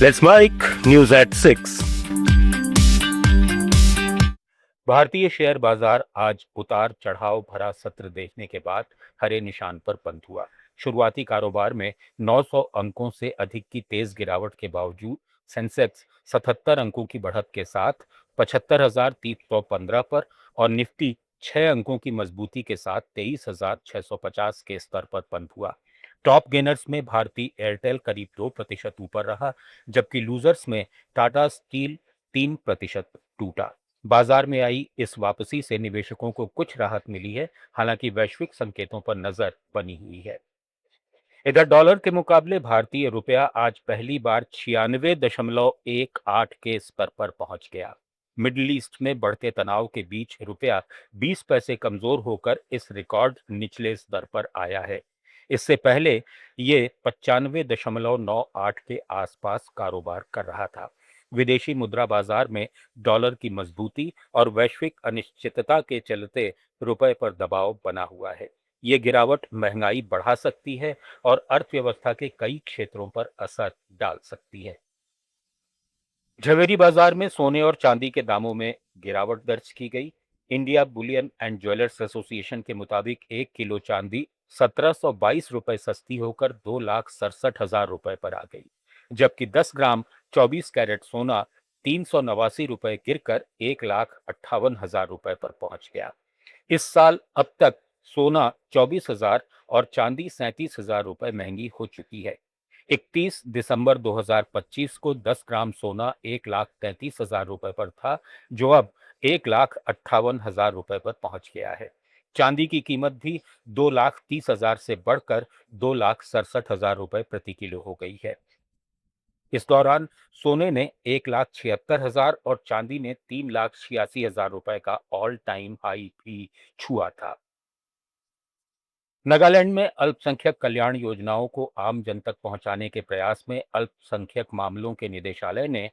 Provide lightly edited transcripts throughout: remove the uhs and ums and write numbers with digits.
Let's mic news at 6। भारतीय share बाजार आज उतार चढ़ाव भरा सत्र देखने के बाद हरे निशान पर बंद हुआ। शुरुआती कारोबार में 900 अंकों से अधिक की तेज गिरावट के बावजूद सेंसेक्स 77 अंकों की बढ़त के साथ 75,315 पर और निफ्टी 6 अंकों की मजबूती के साथ 23,650 के स्तर पर बंद हुआ। टॉप गेनर्स में भारती एयरटेल करीब 2% ऊपर रहा, जबकि लूजर्स में टाटा स्टील 3% टूटा। बाजार में आई इस वापसी से निवेशकों को कुछ राहत मिली है, हालांकि वैश्विक संकेतों पर नजर बनी हुई है। इधर डॉलर के मुकाबले भारतीय रुपया आज पहली बार 96.18 के स्तर पर पहुंच गया। मिडिल ईस्ट में बढ़ते तनाव के बीच रुपया 20 पैसे कमजोर होकर इस रिकॉर्ड निचले स्तर पर आया है। इससे पहले ये 95.98 के आसपास कारोबार कर रहा था। विदेशी मुद्रा बाजार में डॉलर की मजबूती और वैश्विक अनिश्चितता के चलते रुपए पर दबाव बना हुआ है। ये गिरावट महंगाई बढ़ा सकती है और अर्थव्यवस्था के कई क्षेत्रों पर असर डाल सकती है। झवेरी बाजार में सोने और चांदी के दामों में गिरावट दर्ज की गई। India Boolean and jewellers association के मुताबिक 1 किलो चांदी 1722 रुपए सस्ती होकर 2,67,000 रुपए पर आ गई, जबकि 10 ग्राम 24 कैरेट सोना 389 रुपए गिरकर 1,58,000 रुपए पर पहुंच गया। इस साल अब तक सोना 24,000 और चांदी 37,000 रुपए महंगी हो चुकी है। 31 दिसंबर 2025 को 10 ग्राम सोना 1,33,000 रुपए पर था, जो अब 1,58,000 रुपए पर पहुंच गया है। चांदी की कीमत भी 2,30,000 से बढ़कर 2,67,000 रुपए प्रति किलो हो गई है। इस दौरान सोने ने 1,76,000 और चांदी ने 3,86,000 रुपए का ऑल टाइम हाई भी छुआ था। नागालैंड में अल्पसंख्यक कल्याण योजनाओं को आम जन तक पहुंचाने के प्रयास में अल्पसंख्यक मामलों के निदेशालय ने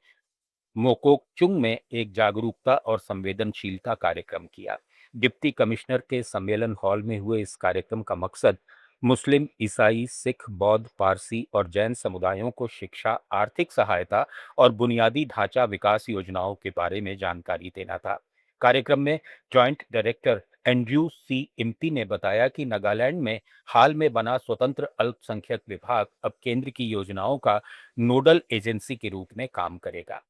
मोकोकचुंग में एक जागरूकता और संवेदनशीलता कार्यक्रम किया। डिप्टी कमिश्नर के सम्मेलन हॉल में हुए इस कार्यक्रम का मकसद मुस्लिम, ईसाई, सिख, बौद्ध, पारसी और जैन समुदायों को शिक्षा, आर्थिक सहायता और बुनियादी ढांचा विकास योजनाओं के बारे में जानकारी देना था। कार्यक्रम में जॉइंट डायरेक्टर एंड्रयू सी इम्पी ने बताया कि नागालैंड में हाल में बना स्वतंत्र अल्पसंख्यक विभाग अब केंद्र की योजनाओं का नोडल एजेंसी के रूप में काम करेगा।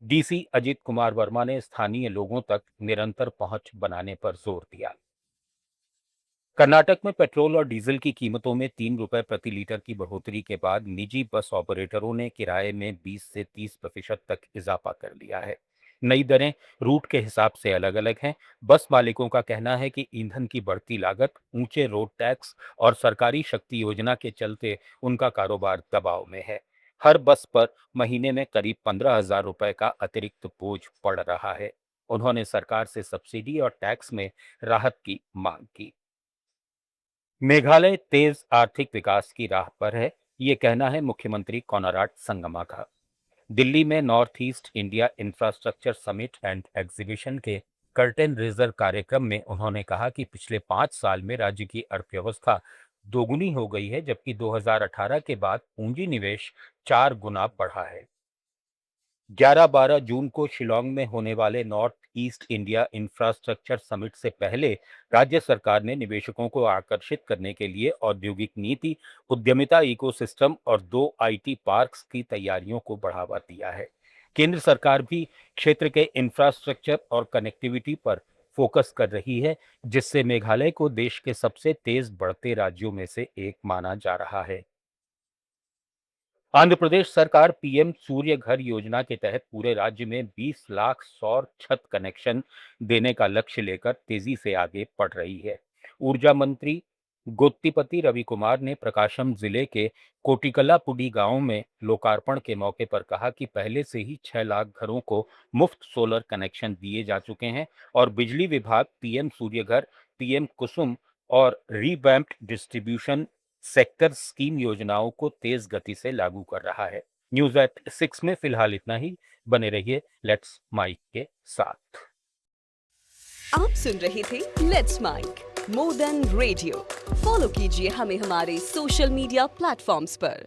डीसी अजित कुमार वर्मा ने स्थानीय लोगों तक निरंतर पहुंच बनाने पर जोर दिया। कर्नाटक में पेट्रोल और डीजल की कीमतों में 3 रुपए प्रति लीटर की बढ़ोतरी के बाद निजी बस ऑपरेटरों ने किराए में 20 से 30% तक इजाफा कर लिया है। नई दरें रूट के हिसाब से अलग अलग हैं। बस मालिकों का कहना है कि ईंधन की बढ़ती लागत, ऊंचे रोड टैक्स और सरकारी शक्ति योजना के चलते उनका कारोबार दबाव में है। हर बस पर महीने में करीब 15,000 रुपए का अतिरिक्त बोझ पड़ रहा है। उन्होंने सरकार से सब्सिडी और टैक्स में राहत की मांग की। मेघालय तेज आर्थिक विकास की राह पर है, ये कहना है मुख्यमंत्री कोनराड संगमा का। दिल्ली में north east India infrastructure summit and exhibition के कर्टेन रेजर कार्यक्रम में उन्होंने कहा कि पिछले 5 साल में राज्य की अर्थव्यवस्था दोगुनी हो गई है, जबकि 2018 के बाद पूंजी निवेश 4 गुना बढ़ा है। 11-12 जून को शिलोंग में होने वाले north east India infrastructure summit से पहले राज्य सरकार ने निवेशकों को आकर्षित करने के लिए औद्योगिक नीति, उद्यमिता इकोसिस्टम और 2 आईटी पार्क्स की तैयारियों को बढ़ावा दिया है। केंद्र सरकार भी क्षेत्र के इंफ्रास्ट्रक्चर और कनेक्टिविटी पर फोकस कर रही है, जिससे मेघालय को देश के सबसे तेज बढ़ते राज्यों में से एक माना जा रहा है। आंध्र प्रदेश सरकार पीएम सूर्य घर योजना के तहत पूरे राज्य में 20 लाख सौर छत कनेक्शन देने का लक्ष्य लेकर तेजी से आगे बढ़ रही है। ऊर्जा मंत्री गोत्तीपति रवि कुमार ने प्रकाशम जिले के कोटिकलापुडी गांव में लोकार्पण के मौके पर कहा कि पहले से ही 6 लाख घरों को मुफ्त सोलर कनेक्शन दिए जा चुके हैं और बिजली विभाग पीएम सूर्य घर, पीएम कुसुम और रीवैम्प्ड डिस्ट्रीब्यूशन सेक्टर स्कीम योजनाओं को तेज गति से लागू कर रहा है। न्यूज एट 6 में फिलहाल इतना ही। बने रहिए लेट्स माइक के साथ। आप सुन रहे थे let's mic more than radio. Follow कीजिए हमें हमारे सोशल मीडिया प्लेटफॉर्म्स पर।